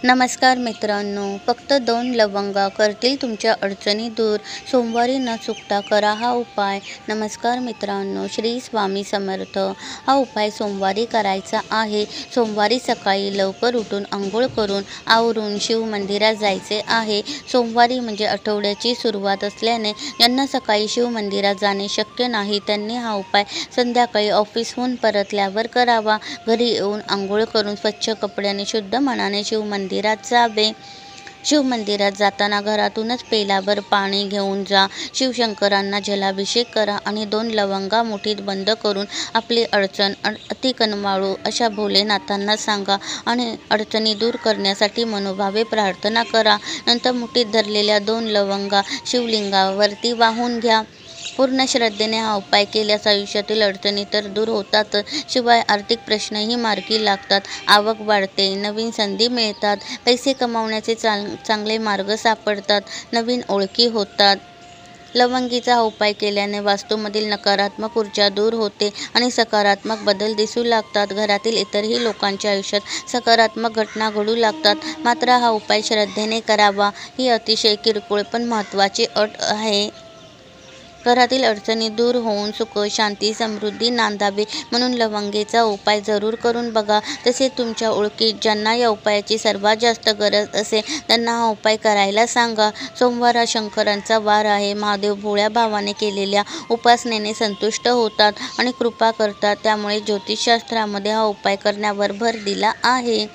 नमस्कार मित्रांनो, फक्त 2 लवंगा करतील तुमच्या अडचणी दूर. सोमवारी न चुकता करा हा उपाय. नमस्कार मित्रांनो, श्री स्वामी समर्थ. हा उपाय सोमवारी करायचा आहे. सोमवारी सकाळी लवकर उठून अंघोळ करून आवरून शिवमंदिरात जायचे आहे. सोमवारी म्हणजे आठवड्याची सुरुवात असल्याने ज्यांना सकाळी शिवमंदिरात जाणे शक्य नाही त्यांनी हा उपाय संध्याकाळी ऑफिसहून परतल्यावर करावा. घरी येऊन अंघोळ करून स्वच्छ कपड्याने शुद्ध मनाने शिवमंदिरात जावे. शिवमंदिरात जाताना घरातूनच पेलाभर पाणी घेऊन जा. शिवशंकरांना जलाभिषेक करा आणि 2 लवंगा मुठीत बंद करून आपली अडचण अति कनवाळू अशा भोलेनाथांना सांगा आणि अडचणी दूर करण्यासाठी मनोभावे प्रार्थना करा. नंतर मुठीत धरलेल्या 2 लवंगा शिवलिंगावरती वाहून घ्या. पूर्ण श्रद्धेने हा उपाय केल्यास आयुष्यातील अडचणी तर दूर होतातच, शिवाय आर्थिक प्रश्नही मार्गी लागतात, आवक वाढते, नवीन संधी मिळतात, पैसे कमावण्याचे चांगले मार्ग सापडतात, नवीन ओळखी होतात. लवंगीचा हा उपाय केल्याने वास्तूमधील नकारात्मक ऊर्जा दूर होते आणि सकारात्मक बदल दिसू लागतात. घरातील इतरही लोकांच्या आयुष्यात सकारात्मक घटना घडू लागतात. मात्र हा उपाय श्रद्धेने करावा. ही अतिशय किरकोळ पण महत्त्वाची अट आहे. घरातील अडचणी दूर होऊन सुख, शांती, समृद्धी नांदावी म्हणून लवंगेचा उपाय जरूर करून बघा. तसेच तुमच्या ओळखीत ज्यांना या उपायाची सर्वात जास्त गरज असेल त्यांना हा उपाय करायला सांगा. सोमवार हा शंकरांचा वार आहे. महादेव भोळ्या भावाने केलेल्या उपासनेने संतुष्ट होतात आणि कृपा करतात. त्यामुळे ज्योतिषशास्त्रामध्ये हा उपाय करण्यावर भर दिला आहे.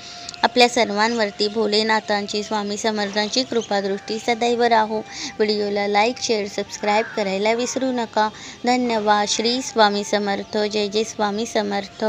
आपल्या सर्वांवरती भोलेनाथांची, स्वामी समर्थांची कृपादृष्टी सदैव राहो. व्हिडिओला लाईक, शेअर, सबस्क्राईब करायला विसरू नका. धन्यवाद. श्री स्वामी समर्थ. जय जय स्वामी समर्थ.